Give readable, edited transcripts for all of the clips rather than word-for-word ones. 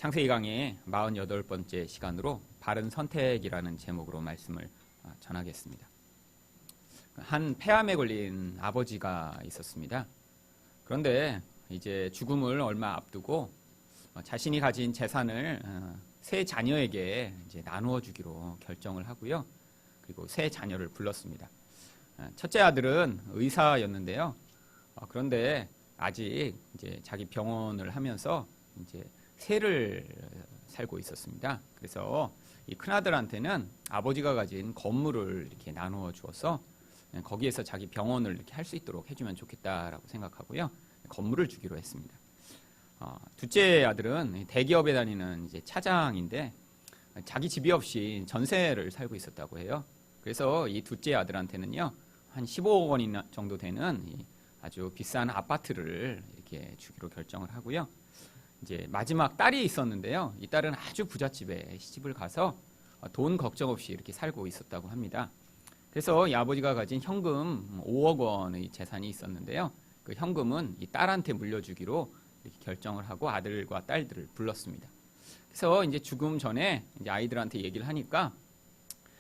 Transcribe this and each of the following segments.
창세기 강의 48번째 시간으로 바른 선택이라는 제목으로 말씀을 전하겠습니다. 한 폐암에 걸린 아버지가 있었습니다. 그런데 이제 죽음을 얼마 앞두고 자신이 가진 재산을 세 자녀에게 이제 나누어 주기로 결정을 하고요. 그리고 세 자녀를 불렀습니다. 첫째 아들은 의사였는데요. 그런데 아직 이제 자기 병원을 하면서 이제 세를 살고 있었습니다. 그래서 이 큰아들한테는 아버지가 가진 건물을 이렇게 나누어 주어서 거기에서 자기 병원을 이렇게 할 수 있도록 해주면 좋겠다라고 생각하고요. 건물을 주기로 했습니다. 둘째 아들은 대기업에 다니는 이제 차장인데 자기 집이 없이 전세를 살고 있었다고 해요. 그래서 이 둘째 아들한테는요, 한 15억 원 정도 되는 아주 비싼 아파트를 이렇게 주기로 결정을 하고요. 이제 마지막 딸이 있었는데요. 이 딸은 아주 부잣집에 시집을 가서 돈 걱정 없이 이렇게 살고 있었다고 합니다. 그래서 이 아버지가 가진 현금 5억 원의 재산이 있었는데요. 그 현금은 이 딸한테 물려주기로 이렇게 결정을 하고 아들과 딸들을 불렀습니다. 그래서 이제 죽음 전에 이제 아이들한테 얘기를 하니까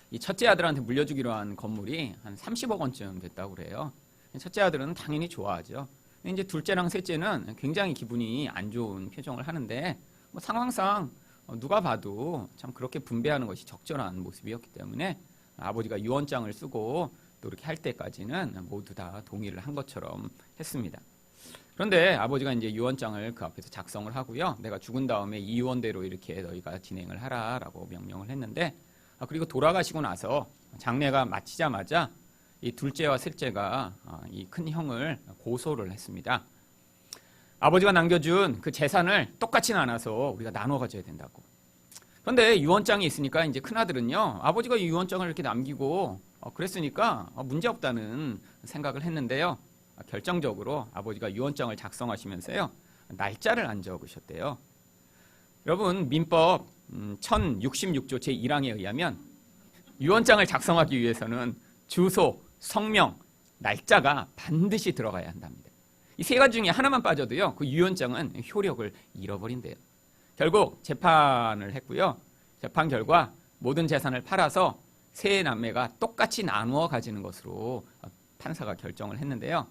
이 첫째 아들한테 물려주기로 한 건물이 한 30억 원쯤 됐다고 그래요. 첫째 아들은 당연히 좋아하죠. 이제 둘째랑 셋째는 굉장히 기분이 안 좋은 표정을 하는데 뭐 상황상 누가 봐도 참 그렇게 분배하는 것이 적절한 모습이었기 때문에 아버지가 유언장을 쓰고 또 이렇게 할 때까지는 모두 다 동의를 한 것처럼 했습니다. 그런데 아버지가 이제 유언장을 그 앞에서 작성을 하고요. 내가 죽은 다음에 이 유언대로 이렇게 너희가 진행을 하라라고 명령을 했는데, 그리고 돌아가시고 나서 장례가 마치자마자 이 둘째와 셋째가 이 큰 형을 고소를 했습니다. 아버지가 남겨준 그 재산을 똑같이 나눠서 우리가 나눠 가져야 된다고. 그런데 유언장이 있으니까 이제 큰아들은요, 아버지가 이 유언장을 이렇게 남기고 그랬으니까 문제 없다는 생각을 했는데요. 결정적으로 아버지가 유언장을 작성하시면서요, 날짜를 안 적으셨대요. 여러분, 민법 1066조 제1항에 의하면 유언장을 작성하기 위해서는 주소, 성명, 날짜가 반드시 들어가야 한답니다. 이 세 가지 중에 하나만 빠져도요, 그 유언장은 효력을 잃어버린대요. 결국 재판을 했고요. 재판 결과 모든 재산을 팔아서 세 남매가 똑같이 나누어 가지는 것으로 판사가 결정을 했는데요.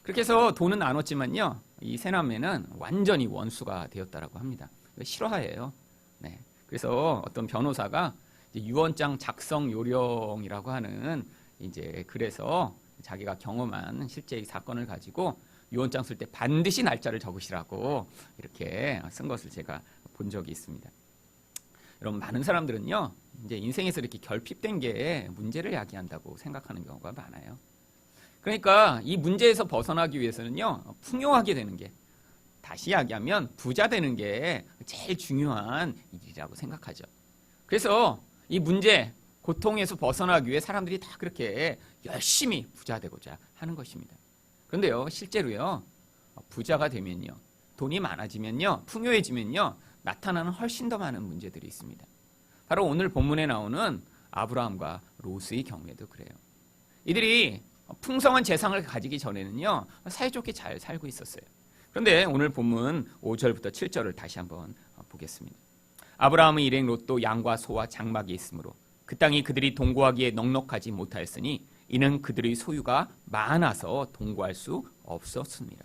그렇게 해서 돈은 나눴지만요, 이 세 남매는 완전히 원수가 되었다라고 합니다. 실화예요. 네. 그래서 어떤 변호사가 이제 유언장 작성 요령이라고 하는 이제 그래서 자기가 경험한 실제의 사건을 가지고 유언장 쓸 때 반드시 날짜를 적으시라고 이렇게 쓴 것을 제가 본 적이 있습니다. 여러분, 많은 사람들은요, 이제 인생에서 이렇게 결핍된 게 문제를 야기한다고 생각하는 경우가 많아요. 그러니까 이 문제에서 벗어나기 위해서는요, 풍요하게 되는 게, 다시 이야기하면 부자 되는 게 제일 중요한 일이라고 생각하죠. 그래서 이 문제, 고통에서 벗어나기 위해 사람들이 다 그렇게 열심히 부자 되고자 하는 것입니다. 그런데요, 실제로요, 부자가 되면요, 돈이 많아지면요, 풍요해지면요, 나타나는 훨씬 더 많은 문제들이 있습니다. 바로 오늘 본문에 나오는 아브라함과 롯의 경우에도 그래요. 이들이 풍성한 재산을 가지기 전에는요, 사이좋게 잘 살고 있었어요. 그런데 오늘 본문 5절부터 7절을 다시 한번 보겠습니다. 아브라함의 일행 롯도 양과 소와 장막이 있으므로 그 땅이 그들이 동거하기에 넉넉하지 못하였으니 이는 그들의 소유가 많아서 동거할 수 없었습니다.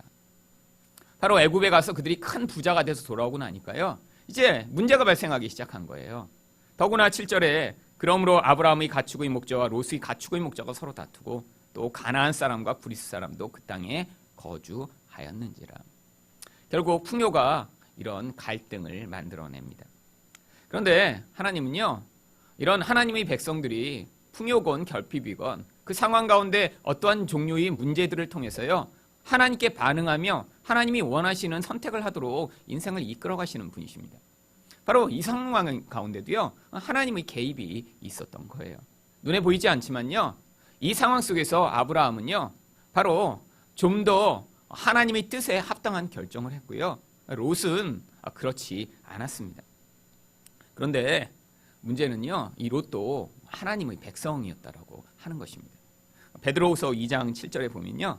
바로 애굽에 가서 그들이 큰 부자가 돼서 돌아오고 나니까요, 이제 문제가 발생하기 시작한 거예요. 더구나 7절에 그러므로 아브라함의 가축의 목자와 롯의 가축의 목자가 서로 다투고 또 가나안 사람과 브리스 사람도 그 땅에 거주하였는지라. 결국 풍요가 이런 갈등을 만들어냅니다. 그런데 하나님은요, 이런 하나님의 백성들이 풍요건 결핍이건 그 상황 가운데 어떠한 종류의 문제들을 통해서요, 하나님께 반응하며 하나님이 원하시는 선택을 하도록 인생을 이끌어 가시는 분이십니다. 바로 이 상황 가운데도요, 하나님의 개입이 있었던 거예요. 눈에 보이지 않지만요, 이 상황 속에서 아브라함은요, 바로 좀 더 하나님의 뜻에 합당한 결정을 했고요, 롯은 그렇지 않았습니다. 그런데 문제는요, 이 롯도 하나님의 백성이었다라고 하는 것입니다. 베드로후서 2장 7절에 보면요,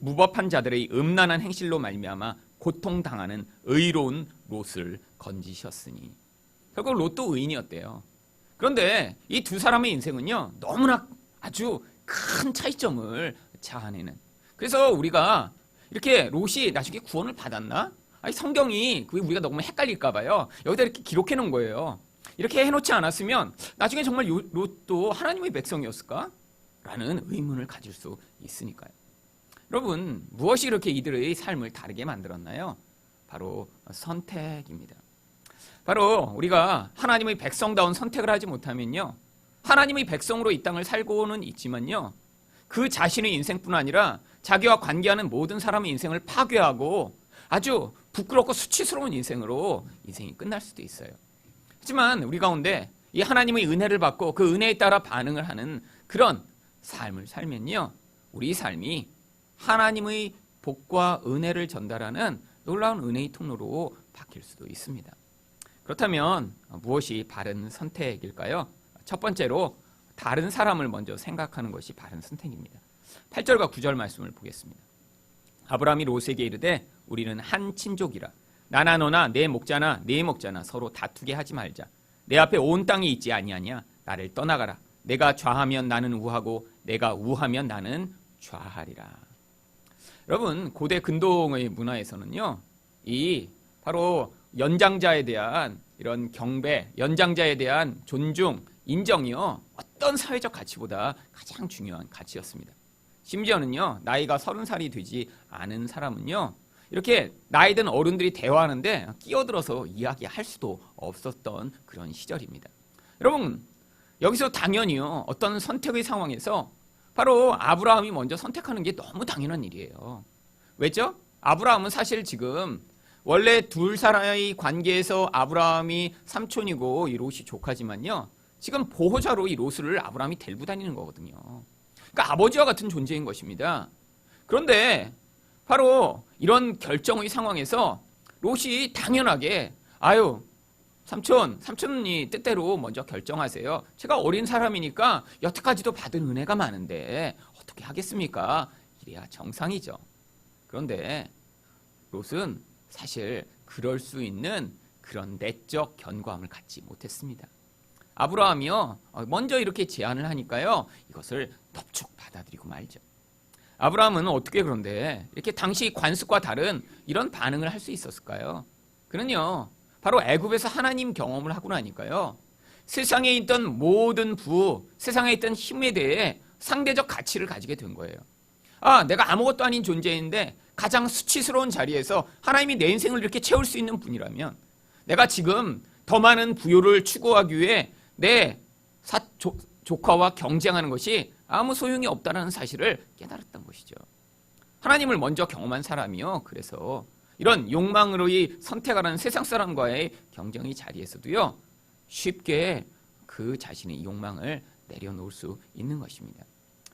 무법한 자들의 음란한 행실로 말미암아 고통당하는 의로운 롯을 건지셨으니. 결국 롯도 의인이었대요. 그런데 이 두 사람의 인생은요, 너무나 아주 큰 차이점을 자아내는. 그래서 우리가 이렇게 롯이 나중에 구원을 받았나? 아니, 성경이 그게 우리가 너무 헷갈릴까 봐요. 여기다 이렇게 기록해 놓은 거예요. 이렇게 해놓지 않았으면 나중에 정말 롯도 하나님의 백성이었을까? 라는 의문을 가질 수 있으니까요. 여러분, 무엇이 그렇게 이들의 삶을 다르게 만들었나요? 바로 선택입니다. 바로 우리가 하나님의 백성다운 선택을 하지 못하면요, 하나님의 백성으로 이 땅을 살고는 있지만요, 그 자신의 인생뿐 아니라 자기와 관계하는 모든 사람의 인생을 파괴하고 아주 부끄럽고 수치스러운 인생으로 인생이 끝날 수도 있어요. 하지만 우리 가운데 이 하나님의 은혜를 받고 그 은혜에 따라 반응을 하는 그런 삶을 살면요, 우리 삶이 하나님의 복과 은혜를 전달하는 놀라운 은혜의 통로로 바뀔 수도 있습니다. 그렇다면 무엇이 바른 선택일까요? 첫 번째로 다른 사람을 먼저 생각하는 것이 바른 선택입니다. 8절과 9절 말씀을 보겠습니다. 아브라함이 롯에게 이르되 우리는 한 친족이라 나나 너나 내 목자나 네 목자나 서로 다투게 하지 말자. 내 앞에 온 땅이 있지 아니하냐. 나를 떠나가라. 내가 좌하면 나는 우하고 내가 우하면 나는 좌하리라. 여러분, 고대 근동의 문화에서는요, 이 바로 연장자에 대한 이런 경배, 연장자에 대한 존중, 인정이요, 어떤 사회적 가치보다 가장 중요한 가치였습니다. 심지어는요, 나이가 30살이 되지 않은 사람은요, 이렇게 나이 든 어른들이 대화하는데 끼어들어서 이야기할 수도 없었던 그런 시절입니다. 여러분, 여기서 당연히요, 어떤 선택의 상황에서 바로 아브라함이 먼저 선택하는 게 너무 당연한 일이에요. 왜죠? 아브라함은 사실 지금 원래 둘 사람의 관계에서 아브라함이 삼촌이고 이 롯이 조카지만요, 지금 보호자로 이 롯을 아브라함이 데리고 다니는 거거든요. 그러니까 아버지와 같은 존재인 것입니다. 그런데 바로 이런 결정의 상황에서 롯이 당연하게 아유, 삼촌이 뜻대로 먼저 결정하세요. 제가 어린 사람이니까 여태까지도 받은 은혜가 많은데 어떻게 하겠습니까? 이래야 정상이죠. 그런데 롯은 사실 그럴 수 있는 그런 내적 견고함을 갖지 못했습니다. 아브라함이요, 먼저 이렇게 제안을 하니까요, 이것을 넙죽 받아들이고 말죠. 아브라함은 어떻게 그런데 이렇게 당시 관습과 다른 이런 반응을 할 수 있었을까요? 그는요, 바로 애굽에서 하나님 경험을 하고 나니까요, 세상에 있던 모든 세상에 있던 힘에 대해 상대적 가치를 가지게 된 거예요. 아, 내가 아무것도 아닌 존재인데 가장 수치스러운 자리에서 하나님이 내 인생을 이렇게 채울 수 있는 분이라면 내가 지금 더 많은 부요를 추구하기 위해 내 조카와 경쟁하는 것이 아무 소용이 없다는 사실을 깨달았던 것이죠. 하나님을 먼저 경험한 사람이요, 그래서 이런 욕망으로의 선택하는 세상 사람과의 경쟁의 자리에서도요, 쉽게 그 자신의 욕망을 내려놓을 수 있는 것입니다.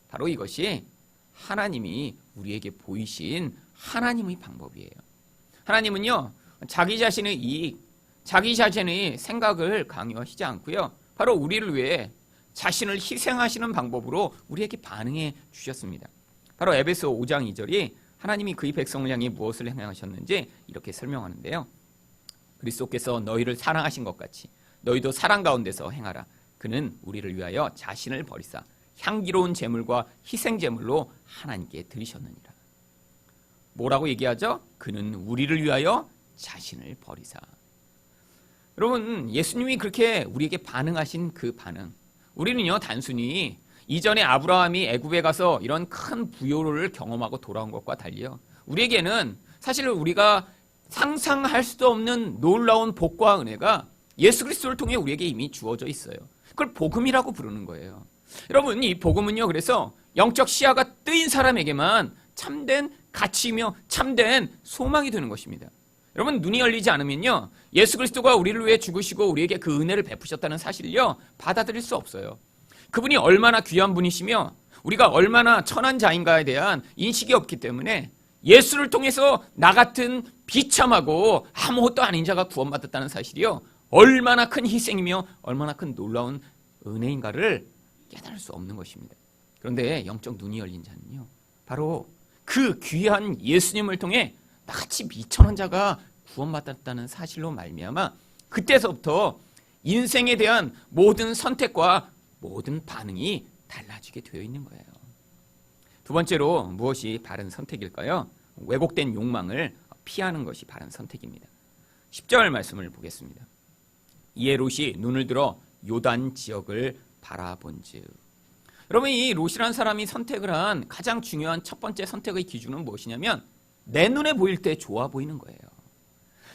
바로 이것이 하나님이 우리에게 보이신 하나님의 방법이에요. 하나님은요, 자기 자신의 이익, 자기 자신의 생각을 강요하시지 않고요, 바로 우리를 위해 자신을 희생하시는 방법으로 우리에게 반응해 주셨습니다. 바로 에베소 5장 2절이 하나님이 그의 백성을 향해 무엇을 행하셨는지 이렇게 설명하는데요. 그리스도께서 너희를 사랑하신 것 같이 너희도 사랑 가운데서 행하라. 그는 우리를 위하여 자신을 버리사 향기로운 제물과 희생 제물로 하나님께 드리셨느니라. 뭐라고 얘기하죠? 그는 우리를 위하여 자신을 버리사. 여러분, 예수님이 그렇게 우리에게 반응하신 그 반응, 우리는요, 단순히 이전에 아브라함이 애굽에 가서 이런 큰 부요를 경험하고 돌아온 것과 달리요, 우리에게는 사실 우리가 상상할 수도 없는 놀라운 복과 은혜가 예수 그리스도를 통해 우리에게 이미 주어져 있어요. 그걸 복음이라고 부르는 거예요. 여러분, 이 복음은요, 그래서 영적 시야가 뜨인 사람에게만 참된 가치이며 참된 소망이 되는 것입니다. 여러분, 눈이 열리지 않으면요, 예수 그리스도가 우리를 위해 죽으시고 우리에게 그 은혜를 베푸셨다는 사실을요, 받아들일 수 없어요. 그분이 얼마나 귀한 분이시며 우리가 얼마나 천한 자인가에 대한 인식이 없기 때문에 예수를 통해서 나 같은 비참하고 아무것도 아닌 자가 구원받았다는 사실이요, 얼마나 큰 희생이며 얼마나 큰 놀라운 은혜인가를 깨달을 수 없는 것입니다. 그런데 영적 눈이 열린 자는요, 바로 그 귀한 예수님을 통해 나같이 미천한 자가 구원받았다는 사실로 말미암아 그때서부터 인생에 대한 모든 선택과 모든 반응이 달라지게 되어 있는 거예요. 두 번째로 무엇이 바른 선택일까요? 왜곡된 욕망을 피하는 것이 바른 선택입니다. 10절 말씀을 보겠습니다. 이에 롯이 눈을 들어 요단 지역을 바라본즉. 여러분, 이 롯이라는 사람이 선택을 한 가장 중요한 첫 번째 선택의 기준은 무엇이냐면 내 눈에 보일 때 좋아 보이는 거예요.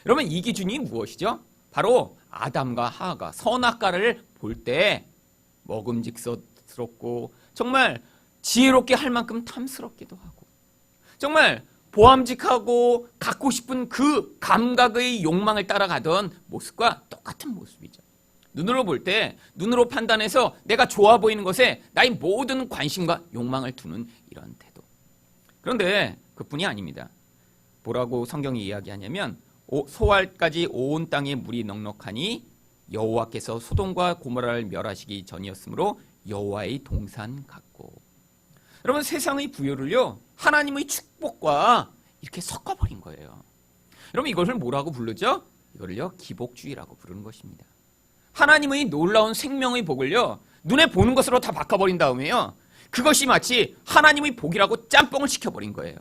여러분, 이 기준이 무엇이죠? 바로 아담과 하와가 선악과를 볼 때 먹음직스럽고 정말 지혜롭게 할 만큼 탐스럽기도 하고 정말 보암직하고 갖고 싶은 그 감각의 욕망을 따라가던 모습과 똑같은 모습이죠. 눈으로 볼 때 눈으로 판단해서 내가 좋아 보이는 것에 나의 모든 관심과 욕망을 두는 이런 태도. 그런데 그뿐이 아닙니다. 뭐라고 성경이 이야기하냐면 소알까지 온 땅에 물이 넉넉하니 여호와께서 소돔과 고모라를 멸하시기 전이었으므로 여호와의 동산 같고. 여러분, 세상의 부요를요 하나님의 축복과 이렇게 섞어버린 거예요. 여러분, 이것을 뭐라고 부르죠? 이거를요 기복주의라고 부르는 것입니다. 하나님의 놀라운 생명의 복을요 눈에 보는 것으로 다 바꿔버린 다음에요 그것이 마치 하나님의 복이라고 짬뽕을 시켜버린 거예요.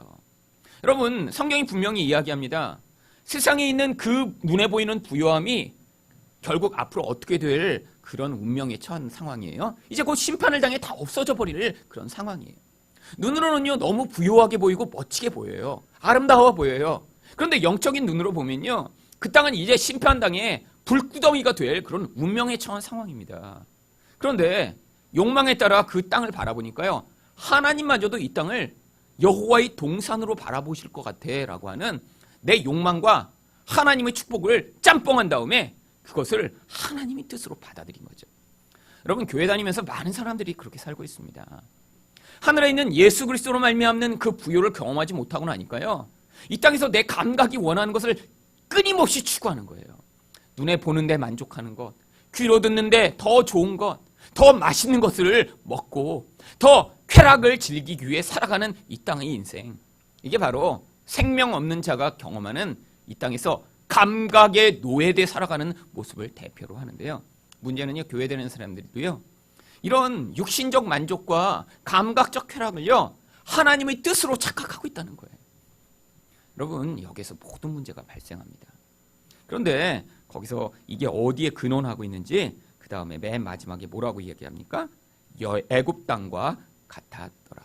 여러분, 성경이 분명히 이야기합니다. 세상에 있는 그 눈에 보이는 부요함이 결국 앞으로 어떻게 될 그런 운명에 처한 상황이에요. 이제 곧 심판을 당해 다 없어져 버릴 그런 상황이에요. 눈으로는요 너무 부요하게 보이고 멋지게 보여요. 아름다워 보여요. 그런데 영적인 눈으로 보면요 그 땅은 이제 심판당해 불구덩이가 될 그런 운명에 처한 상황입니다. 그런데 욕망에 따라 그 땅을 바라보니까요 하나님마저도 이 땅을 여호와의 동산으로 바라보실 것 같아 라고 하는 내 욕망과 하나님의 축복을 짬뽕한 다음에 그것을 하나님의 뜻으로 받아들인 거죠. 여러분, 교회 다니면서 많은 사람들이 그렇게 살고 있습니다. 하늘에 있는 예수 그리스도로 말미암는 그 부요를 경험하지 못하고 나니까요 이 땅에서 내 감각이 원하는 것을 끊임없이 추구하는 거예요. 눈에 보는데 만족하는 것, 귀로 듣는데 더 좋은 것, 더 맛있는 것을 먹고 더 쾌락을 즐기기 위해 살아가는 이 땅의 인생. 이게 바로 생명 없는 자가 경험하는 이 땅에서 감각에 노예돼 살아가는 모습을 대표로 하는데요. 문제는요, 교회 다니는 사람들도요 이런 육신적 만족과 감각적 쾌락을요 하나님의 뜻으로 착각하고 있다는 거예요. 여러분, 여기서 모든 문제가 발생합니다. 그런데 거기서 이게 어디에 근원하고 있는지 그 다음에 맨 마지막에 뭐라고 얘기합니까? 애굽 땅과 같았더라.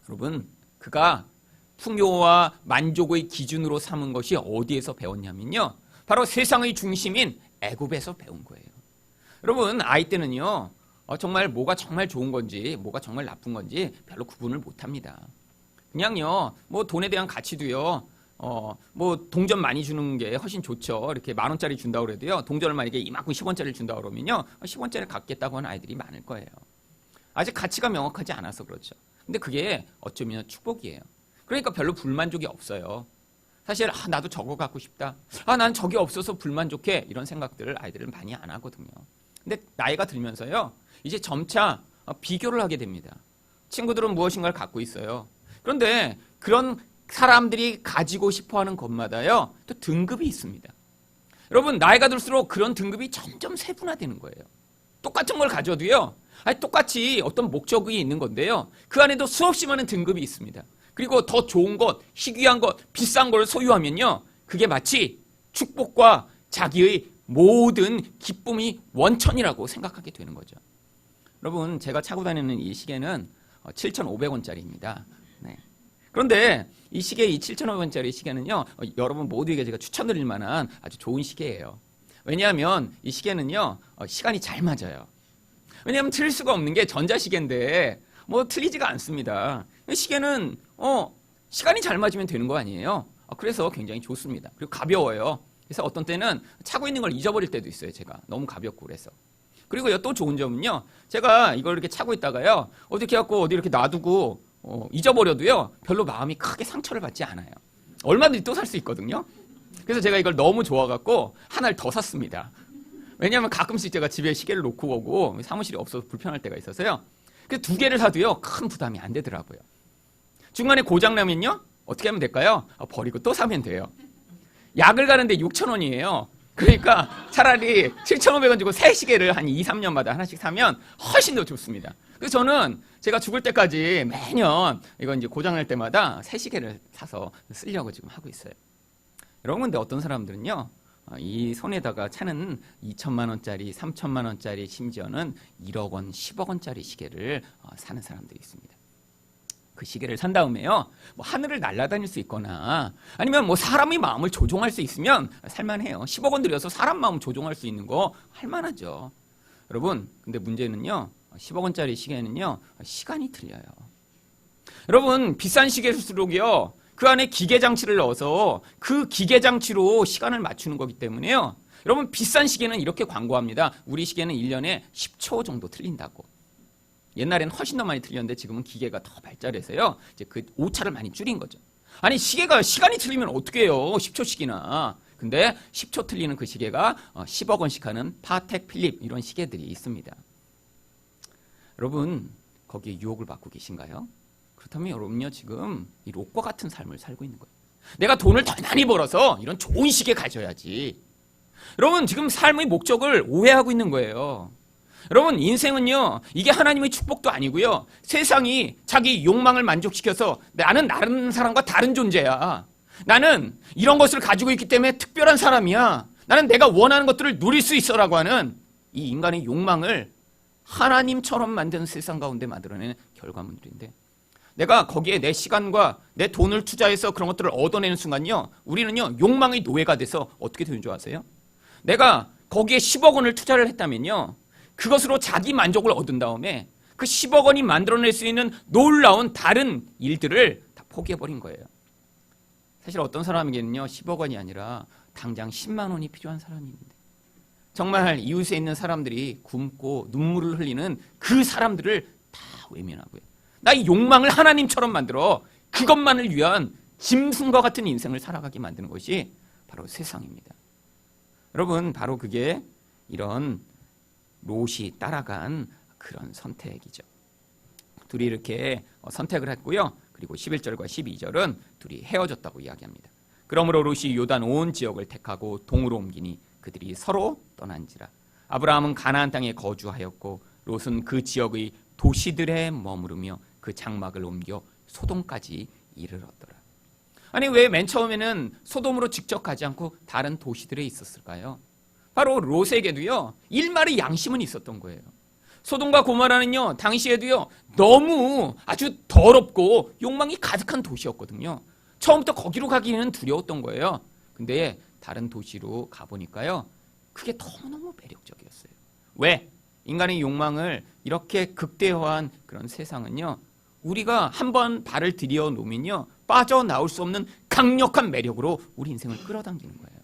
여러분, 그가 풍요와 만족의 기준으로 삼은 것이 어디에서 배웠냐면요 바로 세상의 중심인 애굽에서 배운 거예요. 여러분, 아이 때는요 정말 뭐가 정말 좋은 건지 뭐가 정말 나쁜 건지 별로 구분을 못합니다. 그냥요 뭐 돈에 대한 가치도요 뭐 동전 많이 주는 게 훨씬 좋죠. 이렇게 10,000원짜리 준다고 그래도요 동전을 만약에 이만큼 10원짜리를 준다고 그러면요 10원짜리를 갖겠다고 하는 아이들이 많을 거예요. 아직 가치가 명확하지 않아서 그렇죠. 근데 그게 어쩌면 축복이에요. 그러니까 별로 불만족이 없어요. 사실 나도 저거 갖고 싶다. 난 저게 없어서 불만족해. 이런 생각들을 아이들은 많이 안 하거든요. 근데 나이가 들면서요 이제 점차 비교를 하게 됩니다. 친구들은 무엇인가를 갖고 있어요. 그런데 그런 사람들이 가지고 싶어하는 것마다요 또 등급이 있습니다. 여러분, 나이가 들수록 그런 등급이 점점 세분화되는 거예요. 똑같은 걸 가져도요 똑같이 어떤 목적이 있는 건데요 그 안에도 수없이 많은 등급이 있습니다. 그리고 더 좋은 것, 희귀한 것, 비싼 걸 소유하면요 그게 마치 축복과 자기의 모든 기쁨이 원천이라고 생각하게 되는 거죠. 여러분, 제가 차고 다니는 이 시계는 7,500원짜리입니다. 네. 그런데 이 시계, 이 7,500원짜리 시계는요 여러분 모두에게 제가 추천드릴 만한 아주 좋은 시계예요. 왜냐하면 이 시계는요 시간이 잘 맞아요. 왜냐하면 틀릴 수가 없는 게 전자시계인데 뭐 틀리지가 않습니다. 시계는 시간이 잘 맞으면 되는 거 아니에요. 그래서 굉장히 좋습니다. 그리고 가벼워요. 그래서 어떤 때는 차고 있는 걸 잊어버릴 때도 있어요. 제가 너무 가볍고 그래서. 그리고요 또 좋은 점은요 제가 이걸 이렇게 차고 있다가요 어떻게 해갖고 어디 이렇게 놔두고 잊어버려도요 별로 마음이 크게 상처를 받지 않아요. 얼마든지 또 살 수 있거든요. 그래서 제가 이걸 너무 좋아갖고 하나를 더 샀습니다. 왜냐하면 가끔씩 제가 집에 시계를 놓고 오고 사무실이 없어서 불편할 때가 있어서요. 그래서 2개를 사도요 큰 부담이 안 되더라고요. 중간에 고장나면요 어떻게 하면 될까요? 버리고 또 사면 돼요. 약을 가는데 6,000원이에요. 그러니까 차라리 7,500원 주고 새 시계를 한 2, 3년마다 하나씩 사면 훨씬 더 좋습니다. 그래서 저는 제가 죽을 때까지 매년 이건 이제 고장날 때마다 새 시계를 사서 쓰려고 지금 하고 있어요. 여러분, 근데 어떤 사람들은요, 이 손에다가 차는 2천만 원짜리, 3천만 원짜리, 심지어는 1억 원, 10억 원짜리 시계를 사는 사람들이 있습니다. 그 시계를 산 다음에요, 뭐 하늘을 날아다닐 수 있거나 아니면 뭐 사람의 마음을 조종할 수 있으면 살만해요. 10억 원 들여서 사람 마음 조종할 수 있는 거 할만하죠. 여러분, 근데 문제는요, 10억 원짜리 시계는요, 시간이 틀려요. 여러분, 비싼 시계일수록요, 그 안에 기계 장치를 넣어서 그 기계 장치로 시간을 맞추는 거기 때문에요. 여러분, 비싼 시계는 이렇게 광고합니다. 우리 시계는 1년에 10초 정도 틀린다고. 옛날에는 훨씬 더 많이 틀렸는데 지금은 기계가 더 발달해서요, 이제 그 오차를 많이 줄인 거죠. 아니, 시계가 시간이 틀리면 어떻게 해요? 10초씩이나. 근데 10초 틀리는 그 시계가 10억 원씩 하는 파텍 필립 이런 시계들이 있습니다. 여러분, 거기에 유혹을 받고 계신가요? 그렇다면 여러분요, 지금 이 롯과 같은 삶을 살고 있는 거예요. 내가 돈을 더 많이 벌어서 이런 좋은 시계 가져야지. 여러분, 지금 삶의 목적을 오해하고 있는 거예요. 여러분, 인생은요, 이게 하나님의 축복도 아니고요, 세상이 자기 욕망을 만족시켜서 나는 다른 사람과 다른 존재야, 나는 이런 것을 가지고 있기 때문에 특별한 사람이야, 나는 내가 원하는 것들을 누릴 수 있어라고 하는 이 인간의 욕망을 하나님처럼 만든 세상 가운데 만들어내는 결과물들인데, 내가 거기에 내 시간과 내 돈을 투자해서 그런 것들을 얻어내는 순간요, 우리는요, 욕망의 노예가 돼서 어떻게 되는 줄 아세요? 내가 거기에 10억 원을 투자를 했다면요, 그것으로 자기 만족을 얻은 다음에 그 10억 원이 만들어낼 수 있는 놀라운 다른 일들을 다 포기해버린 거예요. 사실 어떤 사람에게는요, 10억 원이 아니라 당장 10만 원이 필요한 사람이 있는데, 정말 이웃에 있는 사람들이 굶고 눈물을 흘리는 그 사람들을 다 외면하고요, 나의 욕망을 하나님처럼 만들어 그것만을 위한 짐승과 같은 인생을 살아가게 만드는 것이 바로 세상입니다. 여러분, 바로 그게 이런 롯이 따라간 그런 선택이죠. 둘이 이렇게 선택을 했고요. 그리고 11절과 12절은 둘이 헤어졌다고 이야기합니다. 그러므로 롯이 요단 온 지역을 택하고 동으로 옮기니 그들이 서로 떠난지라. 아브라함은 가나안 땅에 거주하였고 롯은 그 지역의 도시들에 머무르며 그 장막을 옮겨 소돔까지 이르렀더라. 아니, 왜 맨 처음에는 소돔으로 직접 가지 않고 다른 도시들에 있었을까요? 바로 롯에게도요, 일말의 양심은 있었던 거예요. 소돔과 고모라는요, 당시에도요, 너무 아주 더럽고 욕망이 가득한 도시였거든요. 처음부터 거기로 가기는 두려웠던 거예요. 근데 다른 도시로 가보니까요, 그게 너무너무 매력적이었어요. 왜? 인간의 욕망을 이렇게 극대화한 그런 세상은요, 우리가 한번 발을 들여 놓으면요, 빠져나올 수 없는 강력한 매력으로 우리 인생을 끌어당기는 거예요.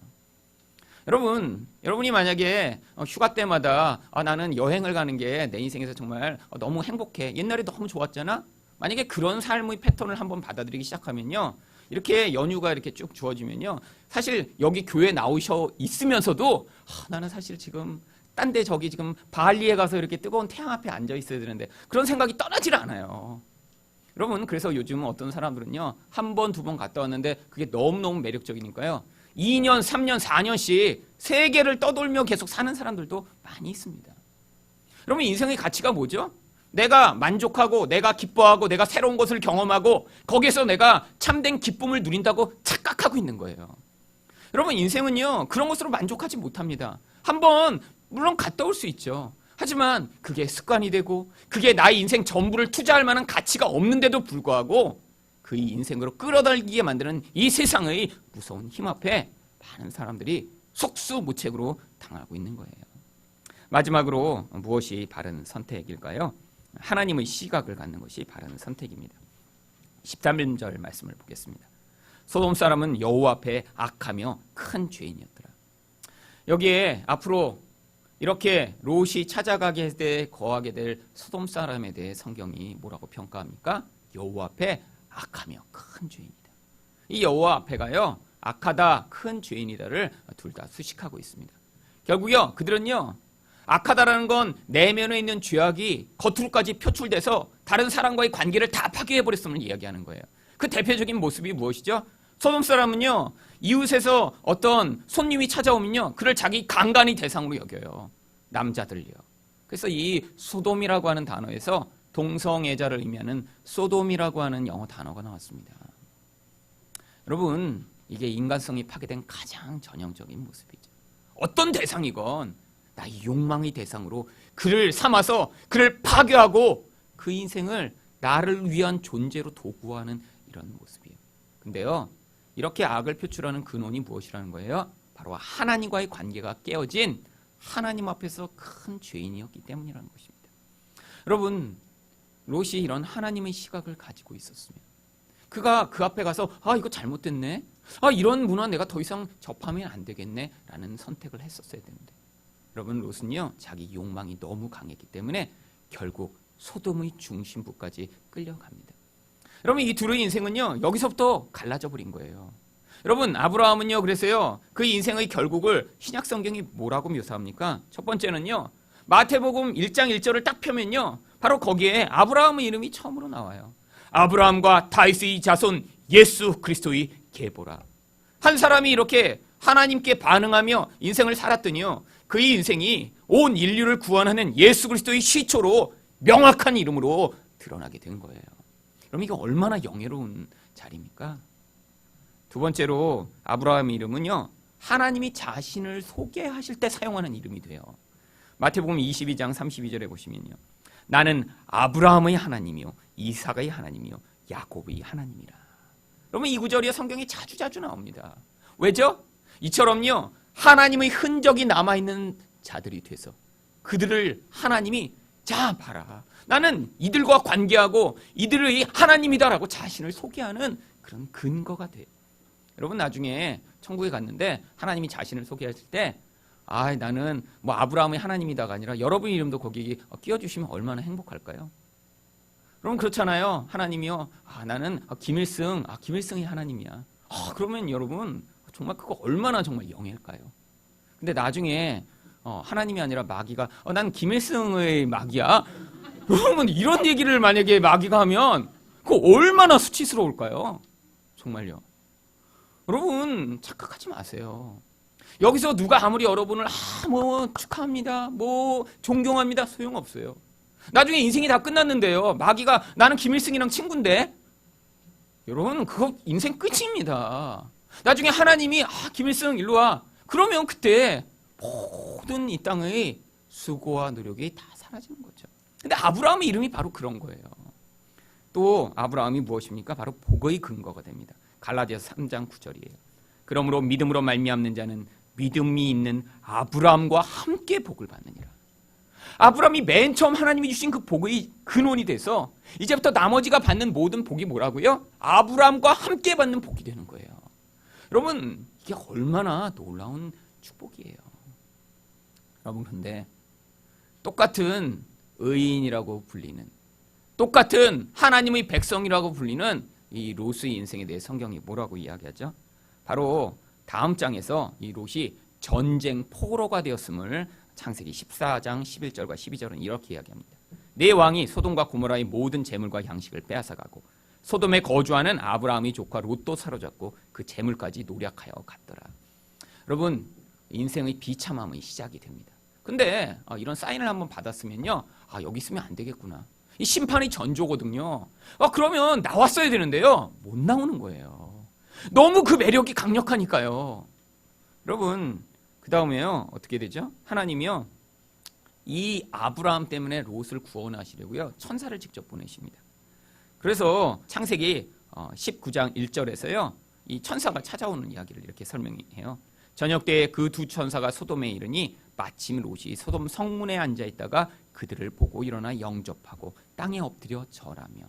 여러분이 만약에 휴가 때마다 나는 여행을 가는 게 내 인생에서 정말 너무 행복해, 옛날에 너무 좋았잖아, 만약에 그런 삶의 패턴을 한번 받아들이기 시작하면요, 이렇게 연휴가 이렇게 쭉 주어지면요, 사실 여기 교회 나오셔 있으면서도 나는 사실 지금 딴 데 저기 지금 발리에 가서 이렇게 뜨거운 태양 앞에 앉아 있어야 되는데 그런 생각이 떠나질 않아요. 여러분, 그래서 요즘은 어떤 사람들은요, 한 번, 두 번 갔다 왔는데 그게 너무너무 매력적이니까요, 2년, 3년, 4년씩 세계를 떠돌며 계속 사는 사람들도 많이 있습니다. 여러분, 인생의 가치가 뭐죠? 내가 만족하고 내가 기뻐하고 내가 새로운 것을 경험하고 거기에서 내가 참된 기쁨을 누린다고 착각하고 있는 거예요. 여러분, 인생은요, 그런 것으로 만족하지 못합니다. 한번 물론 갔다 올 수 있죠. 하지만 그게 습관이 되고 그게 나의 인생 전부를 투자할 만한 가치가 없는데도 불구하고 그 인생으로 끌어들이게 만드는 이 세상의 무서운 힘 앞에 많은 사람들이 속수무책으로 당하고 있는 거예요. 마지막으로 무엇이 바른 선택일까요? 하나님의 시각을 갖는 것이 바른 선택입니다. 13절 말씀을 보겠습니다. 소돔 사람은 여호와 앞에 악하며 큰 죄인이었더라. 여기에 앞으로 이렇게 롯이 찾아가게 돼 거하게 될 소돔 사람에 대해 성경이 뭐라고 평가합니까? 여호와 앞에 악하며 큰 죄인이다. 이 여호와 앞에가요, 악하다, 큰 죄인이다를 둘 다 수식하고 있습니다. 결국요, 그들은요, 악하다라는 건 내면에 있는 죄악이 겉으로까지 표출돼서 다른 사람과의 관계를 다 파괴해버렸음을 이야기하는 거예요. 그 대표적인 모습이 무엇이죠? 소돔 사람은요, 이웃에서 어떤 손님이 찾아오면요, 그를 자기 강간의 대상으로 여겨요. 남자들요. 그래서 이 소돔이라고 하는 단어에서 동성애자를 의미하는 소돔이라고 하는 영어 단어가 나왔습니다. 여러분, 이게 인간성이 파괴된 가장 전형적인 모습이죠. 어떤 대상이건 나의 욕망의 대상으로 그를 삼아서 그를 파괴하고 그 인생을 나를 위한 존재로 도구화하는 이런 모습이에요. 근데요, 이렇게 악을 표출하는 근원이 무엇이라는 거예요? 바로 하나님과의 관계가 깨어진 하나님 앞에서 큰 죄인이었기 때문이라는 것입니다. 여러분, 롯이 이런 하나님의 시각을 가지고 있었으면 그가 그 앞에 가서 이거 잘못됐네, 이런 문화 내가 더 이상 접하면 안 되겠네 라는 선택을 했었어야 되는데, 여러분, 롯은요 자기 욕망이 너무 강했기 때문에 결국 소돔의 중심부까지 끌려갑니다. 여러분, 이 둘의 인생은요 여기서부터 갈라져 버린 거예요. 여러분, 아브라함은요 그래서요 그 인생의 결국을 신약 성경이 뭐라고 묘사합니까? 첫 번째는요, 마태복음 1장 1절을 딱 펴면요 바로 거기에 아브라함의 이름이 처음으로 나와요. 아브라함과 다윗의 자손 예수 그리스도의 계보라. 한 사람이 이렇게 하나님께 반응하며 인생을 살았더니요, 그의 인생이 온 인류를 구원하는 예수 그리스도의 시초로 명확한 이름으로 드러나게 된 거예요. 그럼 이게 얼마나 영예로운 자리입니까? 두 번째로 아브라함의 이름은요, 하나님이 자신을 소개하실 때 사용하는 이름이 돼요. 마태복음 22장 32절에 보시면요, 나는 아브라함의 하나님이요 이삭의 하나님이요 야곱의 하나님이라. 여러분, 이 구절이 성경에 자주 나옵니다. 왜죠? 이처럼요 하나님의 흔적이 남아있는 자들이 돼서 그들을 하나님이 자 봐라, 나는 이들과 관계하고 이들의 하나님이다라고 자신을 소개하는 그런 근거가 돼요. 여러분, 나중에 천국에 갔는데 하나님이 자신을 소개하실 때 나는 뭐 아브라함의 하나님이다가 아니라 여러분 이름도 거기 끼워주시면 얼마나 행복할까요? 그럼 그렇잖아요. 하나님이요, 나는 김일성이 하나님이야. 그러면 여러분 정말 그거 얼마나 정말 영예일까요? 근데 나중에 하나님이 아니라 마귀가 난 김일성의 마귀야. 여러분, 이런 얘기를 만약에 마귀가 하면 그거 얼마나 수치스러울까요? 정말요. 여러분, 착각하지 마세요. 여기서 누가 아무리 여러분을 축하합니다, 존경합니다, 소용없어요. 나중에 인생이 다 끝났는데요, 마귀가 나는 김일성이랑 친구인데, 여러분 그거 인생 끝입니다. 나중에 하나님이 김일성 일로 와, 그러면 그때 모든 이 땅의 수고와 노력이 다 사라지는 거죠. 근데 아브라함의 이름이 바로 그런 거예요. 또 아브라함이 무엇입니까? 바로 복의 근거가 됩니다. 갈라디아서 3장 9절이에요. 그러므로 믿음으로 말미암는 자는 믿음이 있는 아브라함과 함께 복을 받느니라. 아브라함이 맨 처음 하나님이 주신 그 복의 근원이 돼서 이제부터 나머지가 받는 모든 복이 뭐라고요? 아브라함과 함께 받는 복이 되는 거예요. 여러분, 이게 얼마나 놀라운 축복이에요. 여러분, 그런데 똑같은 의인이라고 불리는, 똑같은 하나님의 백성이라고 불리는 이 롯의 인생에 대해 성경이 뭐라고 이야기하죠? 바로 다음 장에서 이 롯이 전쟁 포로가 되었음을 창세기 14장 11절과 12절은 이렇게 이야기합니다. 내 왕이 소돔과 고모라의 모든 재물과 양식을 빼앗아가고 소돔에 거주하는 아브라함의 조카 롯도 사로잡고 그 재물까지 노략하여 갔더라. 여러분, 인생의 비참함의 시작이 됩니다. 근데 이런 사인을 한번 받았으면요, 여기 있으면 안 되겠구나. 이 심판의 전조거든요. 그러면 나왔어야 되는데요, 못 나오는 거예요. 너무 그 매력이 강력하니까요. 여러분, 그 다음에요 어떻게 되죠? 하나님이요 이 아브라함 때문에 롯을 구원하시려고요 천사를 직접 보내십니다. 그래서 창세기 19장 1절에서요 이 천사가 찾아오는 이야기를 이렇게 설명해요. 저녁 때에 그 두 천사가 소돔에 이르니 마침 롯이 소돔 성문에 앉아 있다가 그들을 보고 일어나 영접하고 땅에 엎드려 절하며.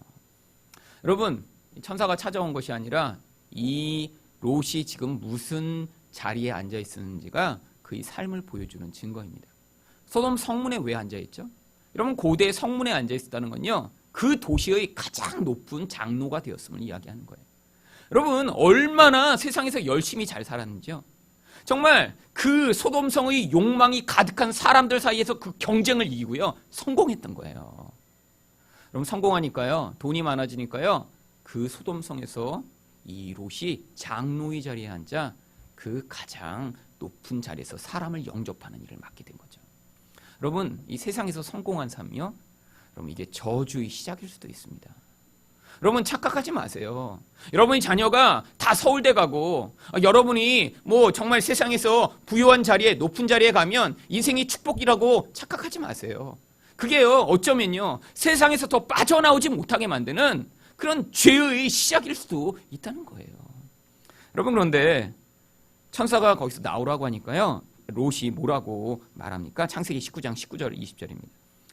여러분, 천사가 찾아온 것이 아니라 이 롯이 지금 무슨 자리에 앉아 있었는지가 그의 삶을 보여주는 증거입니다. 소돔 성문에 왜 앉아 있죠? 여러분, 고대 성문에 앉아 있었다는 건요 그 도시의 가장 높은 장로가 되었음을 이야기하는 거예요. 여러분, 얼마나 세상에서 열심히 잘 살았는지요. 정말 그 소돔성의 욕망이 가득한 사람들 사이에서 그 경쟁을 이기고요 성공했던 거예요. 여러분, 성공하니까요 돈이 많아지니까요 그 소돔성에서 이 롯이 장로의 자리에 앉아 그 가장 높은 자리에서 사람을 영접하는 일을 맡게 된 거죠. 여러분, 이 세상에서 성공한 삶이요, 여러분 이게 저주의 시작일 수도 있습니다. 여러분 착각하지 마세요. 여러분의 자녀가 다 서울대 가고 여러분이 뭐 정말 세상에서 부유한 자리에 높은 자리에 가면 인생이 축복이라고 착각하지 마세요. 그게요 어쩌면요 세상에서 더 빠져나오지 못하게 만드는 그런 죄의 시작일 수도 있다는 거예요. 여러분 그런데 천사가 거기서 나오라고 하니까요 롯이 뭐라고 말합니까? 창세기 19장 19절 20절입니다.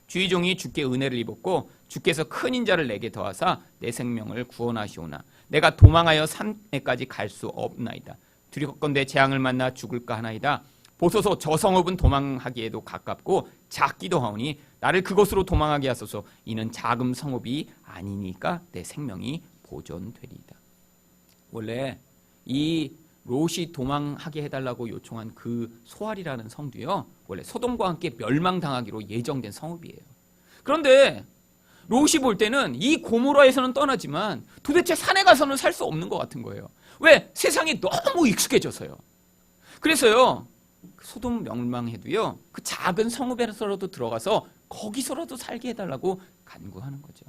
주의 종이 주께 은혜를 입었고 주께서 큰 인자를 내게 더하사 내 생명을 구원하시오나 내가 도망하여 산에까지 갈 수 없나이다. 두렵건대 재앙을 만나 죽을까 하나이다. 보소서 저 성읍은 도망하기에도 가깝고 작기도 하오니 나를 그곳으로 도망하게 하소서. 이는 작은 성읍이 아니니까 내 생명이 보존되리이다. 원래 이 롯이 도망하게 해달라고 요청한 그 소알이라는 성도요 원래 소돔과 함께 멸망당하기로 예정된 성읍이에요. 그런데 롯이 볼 때는 이 고모라에서는 떠나지만 도대체 산에 가서는 살 수 없는 것 같은 거예요. 왜? 세상이 너무 익숙해져서요. 그래서요 소돔 멸망해도요 그 작은 성읍에서라도 들어가서 거기서라도 살게 해달라고 간구하는 거죠.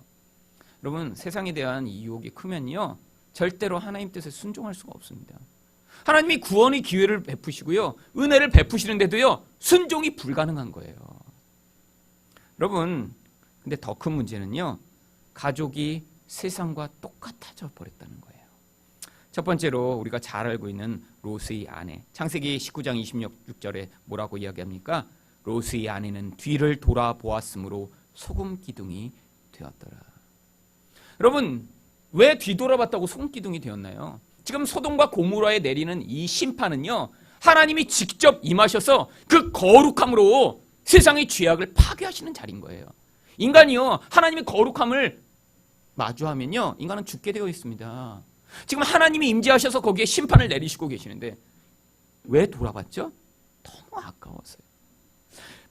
여러분 세상에 대한 이 유혹이 크면요 절대로 하나님 뜻에 순종할 수가 없습니다. 하나님이 구원의 기회를 베푸시고요 은혜를 베푸시는데도요 순종이 불가능한 거예요. 여러분 근데 더 큰 문제는요 가족이 세상과 똑같아져 버렸다는 거예요. 첫 번째로 우리가 잘 알고 있는 롯의 아내, 창세기 19장 26절에 뭐라고 이야기합니까? 롯의 아내는 뒤를 돌아보았으므로 소금 기둥이 되었더라. 여러분 왜 뒤돌아봤다고 소금 기둥이 되었나요? 지금 소돔과 고모라에 내리는 이 심판은요 하나님이 직접 임하셔서 그 거룩함으로 세상의 죄악을 파괴하시는 자리인 거예요. 인간이요 하나님의 거룩함을 마주하면요 인간은 죽게 되어 있습니다. 지금 하나님이 임재하셔서 거기에 심판을 내리시고 계시는데 왜 돌아봤죠? 너무 아까워서요.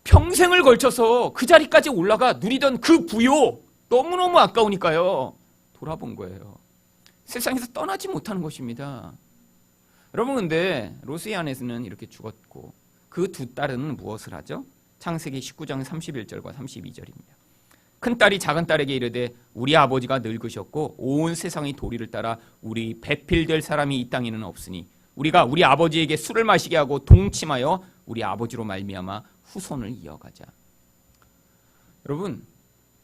평생을 걸쳐서 그 자리까지 올라가 누리던 그 부요 너무너무 아까우니까요 돌아본 거예요. 세상에서 떠나지 못하는 것입니다. 여러분 근데 롯의 아내는 이렇게 죽었고 그 두 딸은 무엇을 하죠? 창세기 19장 31절과 32절입니다. 큰딸이 작은딸에게 이르되 우리 아버지가 늙으셨고 온 세상의 도리를 따라 우리 배필될 사람이 이 땅에는 없으니 우리가 우리 아버지에게 술을 마시게 하고 동침하여 우리 아버지로 말미암아 후손을 이어가자. 여러분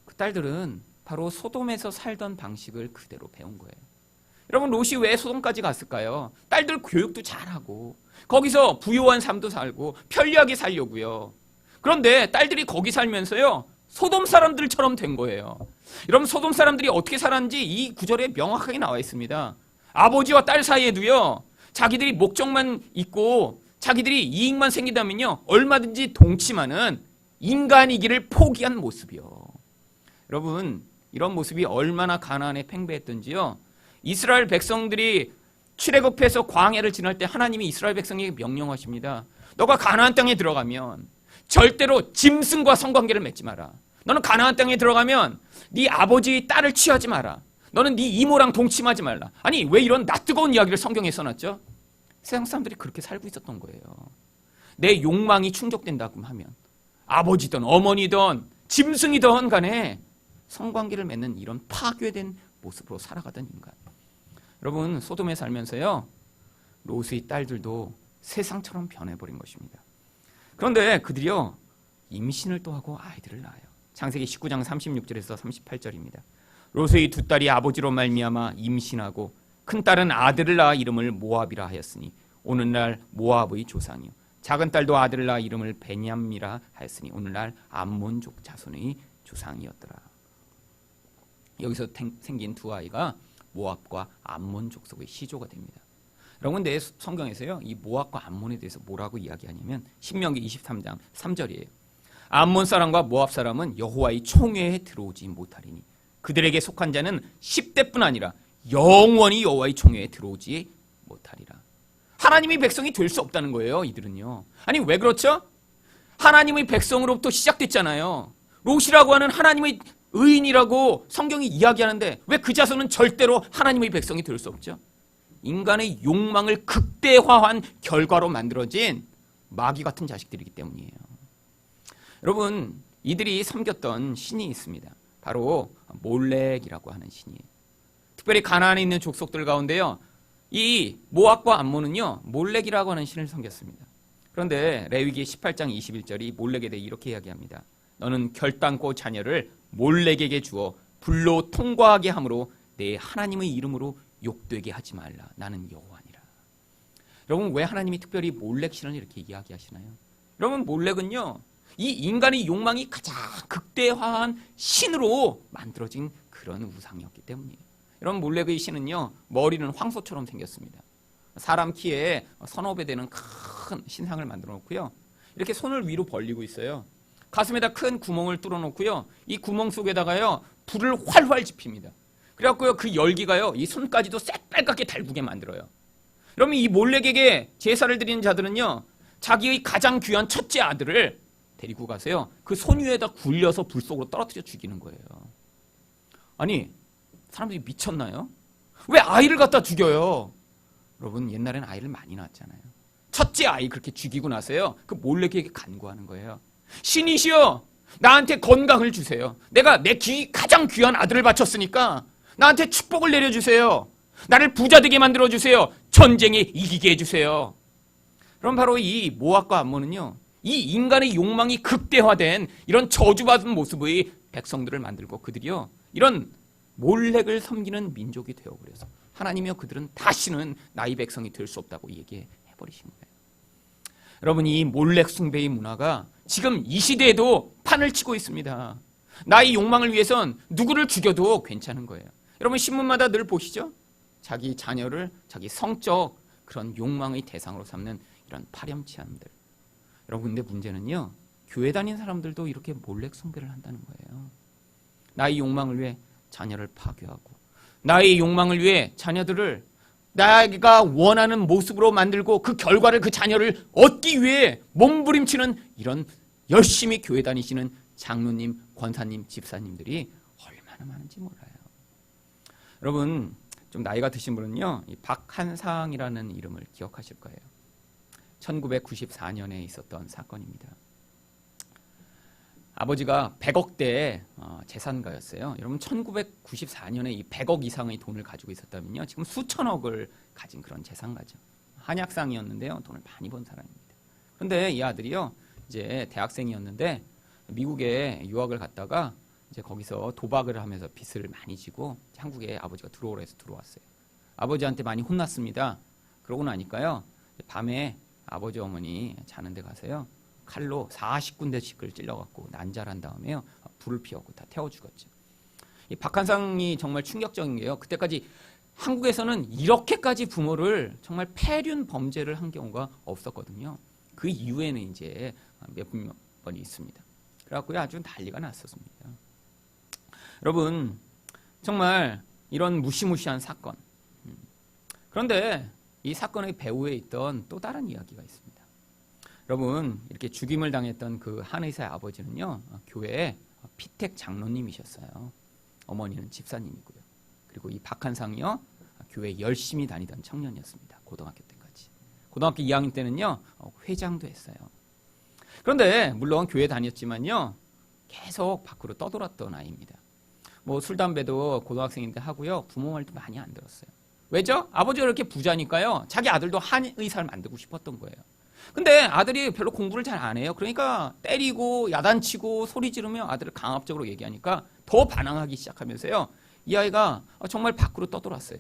그 딸들은 바로 소돔에서 살던 방식을 그대로 배운 거예요. 여러분 롯이 왜 소돔까지 갔을까요? 딸들 교육도 잘하고 거기서 부유한 삶도 살고 편리하게 살려고요. 그런데 딸들이 거기 살면서요 소돔 사람들처럼 된 거예요. 여러분 소돔 사람들이 어떻게 살았는지 이 구절에 명확하게 나와 있습니다. 아버지와 딸 사이에도요 자기들이 목적만 있고 자기들이 이익만 생기다면요 얼마든지 동침하는 인간이기를 포기한 모습이요. 여러분 이런 모습이 얼마나 가나안에 팽배했던지요 이스라엘 백성들이 출애굽해서 광야를 지날 때 하나님이 이스라엘 백성에게 명령하십니다. 너가 가나안 땅에 들어가면 절대로 짐승과 성관계를 맺지 마라. 너는 가나안 땅에 들어가면 네 아버지의 딸을 취하지 마라. 너는 네 이모랑 동침하지 말라. 아니 왜 이런 낯뜨거운 이야기를 성경에 써놨죠? 세상 사람들이 그렇게 살고 있었던 거예요. 내 욕망이 충족된다고 하면 아버지든 어머니든 짐승이든 간에 성관계를 맺는 이런 파괴된 모습으로 살아가던 인간. 여러분 소돔에 살면서요 롯의 딸들도 세상처럼 변해버린 것입니다. 그런데 그들이요 임신을 또 하고 아이들을 낳아요. 창세기 19장 36절에서 38절입니다. 롯의 두 딸이 아버지로 말미암아 임신하고 큰딸은 아들을 낳아 이름을 모압이라 하였으니 오늘날 모압의 조상이요 작은 딸도 아들을 낳아 이름을 베냐민이라 하였으니 오늘날 암몬족 자손의 조상이었더라. 여기서 생긴 두 아이가 모압과 암몬 족속의 시조가 됩니다. 여러분 내 성경에서요 이 모압과 암몬에 대해서 뭐라고 이야기하냐면 신명기 23장 3절이에요. 암몬 사람과 모압 사람은 여호와의 총회에 들어오지 못하리니 그들에게 속한 자는 10대뿐 아니라 영원히 여호와의 총회에 들어오지 못하리라. 하나님의 백성이 될 수 없다는 거예요. 이들은요. 아니 왜 그렇죠? 하나님의 백성으로부터 시작됐잖아요. 롯이라고 하는 하나님의 의인이라고 성경이 이야기하는데 왜 그 자손은 절대로 하나님의 백성이 될 수 없죠? 인간의 욕망을 극대화한 결과로 만들어진 마귀 같은 자식들이기 때문이에요. 여러분, 이들이 섬겼던 신이 있습니다. 바로 몰렉이라고 하는 신이에요. 특별히 가나안에 있는 족속들 가운데요, 이 모압과 암몬은요, 몰렉이라고 하는 신을 섬겼습니다. 그런데 레위기 18장 21절이 몰렉에 대해 이렇게 이야기합니다. 너는 결단코 자녀를 몰렉에게 주어 불로 통과하게 함으로 내 하나님의 이름으로 욕되게 하지 말라. 나는 여호와니라. 여러분, 왜 하나님이 특별히 몰렉 신을 이렇게 이야기하시나요? 여러분, 몰렉은요, 이 인간의 욕망이 가장 극대화한 신으로 만들어진 그런 우상이었기 때문이에요. 여러분, 몰렉의 신은요, 머리는 황소처럼 생겼습니다. 사람 키에 서너 배 되는 큰 신상을 만들어 놓고요, 이렇게 손을 위로 벌리고 있어요. 가슴에다 큰 구멍을 뚫어 놓고요, 이 구멍 속에다가요 불을 활활 지핍니다. 그래갖고요, 그 열기가요 이 손까지도 새빨갛게 달구게 만들어요. 그러면 이 몰렉에게 제사를 드리는 자들은요, 자기의 가장 귀한 첫째 아들을 데리고 가세요. 그 손 위에다 굴려서 불 속으로 떨어뜨려 죽이는 거예요. 아니, 사람들이 미쳤나요? 왜 아이를 갖다 죽여요? 여러분, 옛날에는 아이를 많이 낳았잖아요. 첫째 아이 그렇게 죽이고 나서요, 그 몰렉에게 간구하는 거예요. 신이시여, 나한테 건강을 주세요. 내가 내 가장 귀한 아들을 바쳤으니까 나한테 축복을 내려주세요. 나를 부자 되게 만들어주세요. 전쟁에 이기게 해주세요. 그럼 바로 이 모압과 암몬은요, 이 인간의 욕망이 극대화된 이런 저주받은 모습의 백성들을 만들고, 그들이요 이런 몰렉을 섬기는 민족이 되어버려서 하나님이여 그들은 다시는 나의 백성이 될 수 없다고 얘기해버리신 거예요. 여러분, 이 몰렉 숭배의 문화가 지금 이 시대에도 판을 치고 있습니다. 나의 욕망을 위해선 누구를 죽여도 괜찮은 거예요. 여러분, 신문마다 늘 보시죠? 자기 자녀를 자기 성적 그런 욕망의 대상으로 삼는 이런 파렴치한들. 여러분, 근데 문제는요, 교회 다니는 사람들도 이렇게 몰렉 숭배를 한다는 거예요. 나의 욕망을 위해 자녀를 파괴하고, 나의 욕망을 위해 자녀들을 내가 원하는 모습으로 만들고, 그 결과를, 그 자녀를 얻기 위해 몸부림치는 이런 열심히 교회 다니시는 장로님, 권사님, 집사님들이 얼마나 많은지 몰라요. 여러분, 좀 나이가 드신 분은요, 이 박한상이라는 이름을 기억하실 거예요. 1994년에 있었던 사건입니다. 아버지가 100억대 재산가였어요. 여러분, 1994년에 이 100억 이상의 돈을 가지고 있었다면요, 지금 수천억을 가진 그런 재산가죠. 한약상이었는데요, 돈을 많이 번 사람입니다. 그런데 이 아들이요, 이제 대학생이었는데 미국에 유학을 갔다가 이제 거기서 도박을 하면서 빚을 많이 지고 한국에 아버지가 들어오라 해서 들어왔어요. 아버지한테 많이 혼났습니다. 그러고 나니까요, 밤에 아버지 어머니 자는 데 가서요, 칼로 40군데씩을 찔러갖고 난자란 다음에요, 불을 피웠고 다 태워 죽었죠. 이 박한상이 정말 충격적인 게요, 그때까지 한국에서는 이렇게까지 부모를 정말 폐륜 범죄를 한 경우가 없었거든요. 그 이후에는 이제 몇 번이 있습니다. 그래갖고 아주 난리가 났었습니다. 여러분, 정말 이런 무시무시한 사건. 그런데 이 사건의 배후에 있던 또 다른 이야기가 있습니다. 여러분, 이렇게 죽임을 당했던 그 한 의사의 아버지는요, 교회에 피택 장로님이셨어요. 어머니는 집사님이고요. 그리고 이 박한상이요, 교회에 열심히 다니던 청년이었습니다. 고등학교 때까지. 고등학교 2학년 때는요, 회장도 했어요. 그런데 물론 교회 다녔지만요, 계속 밖으로 떠돌았던 아이입니다. 뭐 술, 담배도 고등학생인데 하고요, 부모 말도 많이 안 들었어요. 왜죠? 아버지가 이렇게 부자니까요, 자기 아들도 한 의사를 만들고 싶었던 거예요. 근데 아들이 별로 공부를 잘 안 해요. 그러니까 때리고 야단치고 소리 지르며 아들을 강압적으로 얘기하니까 더 반항하기 시작하면서요, 이 아이가 정말 밖으로 떠돌았어요.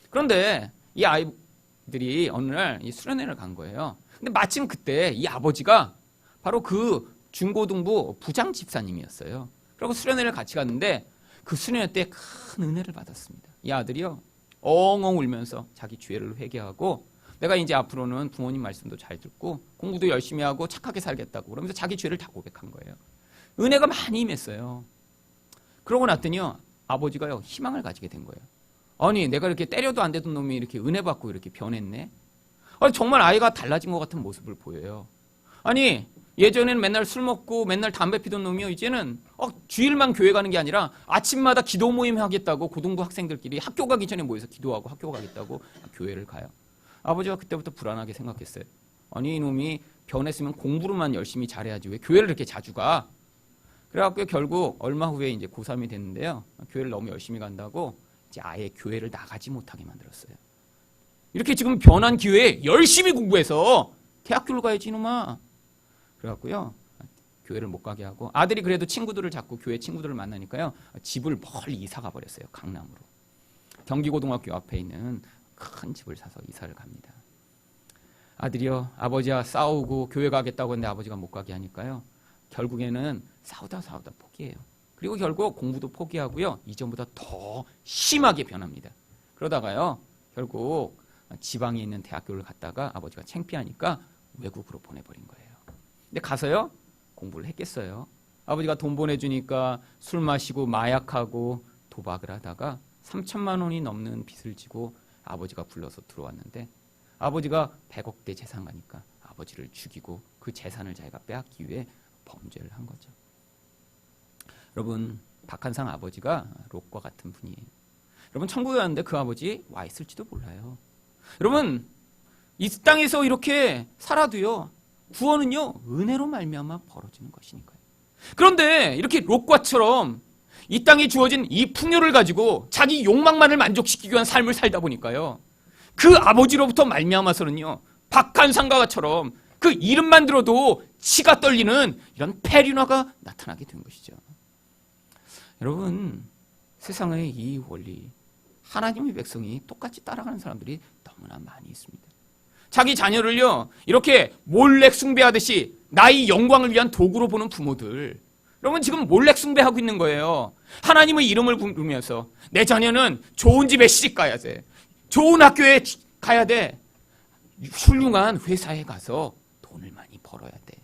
그런데 이 아이들이 어느 날 이 수련회를 간 거예요. 근데 마침 그때 이 아버지가 바로 그 중고등부 부장 집사님이었어요. 그리고 수련회를 같이 갔는데 그 수련회 때 큰 은혜를 받았습니다. 이 아들이요, 엉엉 울면서 자기 죄를 회개하고, 내가 이제 앞으로는 부모님 말씀도 잘 듣고 공부도 열심히 하고 착하게 살겠다고 그러면서 자기 죄를 다 고백한 거예요. 은혜가 많이 임했어요. 그러고 났더니요, 아버지가요, 희망을 가지게 된 거예요. 아니, 내가 이렇게 때려도 안 되던 놈이 이렇게 은혜 받고 이렇게 변했네. 아니, 정말 아이가 달라진 것 같은 모습을 보여요. 아니, 예전에는 맨날 술 먹고 맨날 담배 피던 놈이요. 이제는 주일만 교회 가는 게 아니라 아침마다 기도 모임 하겠다고 고등부 학생들끼리 학교 가기 전에 모여서 기도하고 학교 가겠다고 교회를 가요. 아버지가 그때부터 불안하게 생각했어요. 아니 이놈이 변했으면 공부로만 열심히 잘해야지 왜 교회를 이렇게 자주 가? 그래갖고 결국 얼마 후에 이제 고3이 됐는데요. 교회를 너무 열심히 간다고 이제 아예 교회를 나가지 못하게 만들었어요. 이렇게 지금 변한 기회에 열심히 공부해서 대학교를 가야지 이놈아. 그래갖고요. 교회를 못 가게 하고 아들이 그래도 친구들을 자꾸 교회 친구들을 만나니까요. 집을 멀리 이사 가버렸어요. 강남으로. 경기고등학교 앞에 있는 큰 집을 사서 이사를 갑니다. 아들이요. 아버지와 싸우고 교회 가겠다고 했는데 아버지가 못 가게 하니까요. 결국에는 싸우다 포기해요. 그리고 결국 공부도 포기하고요. 이전보다 더 심하게 변합니다. 그러다가요. 결국 지방에 있는 대학교를 갔다가 아버지가 창피하니까 외국으로 보내버린 거예요. 근데 가서요. 공부를 했겠어요. 아버지가 돈 보내주니까 술 마시고 마약하고 도박을 하다가 3천만 원이 넘는 빚을 지고 아버지가 불러서 들어왔는데 아버지가 100억대 재산 가니까 아버지를 죽이고 그 재산을 자기가 빼앗기 위해 범죄를 한 거죠. 여러분 박한상 아버지가 롯과 같은 분이에요. 여러분 천국에 갔는데 그 아버지 와 있을지도 몰라요. 여러분 이 땅에서 이렇게 살아도요. 구원은요. 은혜로 말미암아 벌어지는 것이니까요. 그런데 이렇게 롯과처럼 이 땅에 주어진 이 풍요를 가지고 자기 욕망만을 만족시키기 위한 삶을 살다 보니까요. 그 아버지로부터 말미암아서는요. 박한상가처럼 그 이름만 들어도 치가 떨리는 이런 폐륜화가 나타나게 된 것이죠. 여러분 세상의 이 원리 하나님의 백성이 똑같이 따라가는 사람들이 너무나 많이 있습니다. 자기 자녀를요 이렇게 몰래 숭배하듯이 나의 영광을 위한 도구로 보는 부모들 여러분 지금 몰래 숭배하고 있는 거예요. 하나님의 이름을 부르면서 내 자녀는 좋은 집에 시집 가야 돼. 좋은 학교에 가야 돼. 훌륭한 회사에 가서 돈을 많이 벌어야 돼.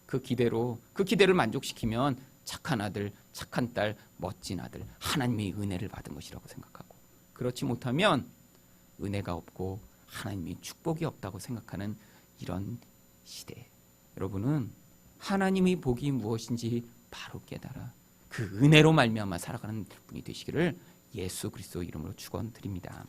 그 기대를 만족시키면 착한 아들, 착한 딸, 멋진 아들, 하나님의 은혜를 받은 것이라고 생각하고 그렇지 못하면 은혜가 없고 하나님의 축복이 없다고 생각하는 이런 시대. 여러분은 하나님의 복이 무엇인지 바로 깨달아 그 은혜로 말미암아 살아가는 분이 되시기를 예수 그리스도 이름으로 축원드립니다.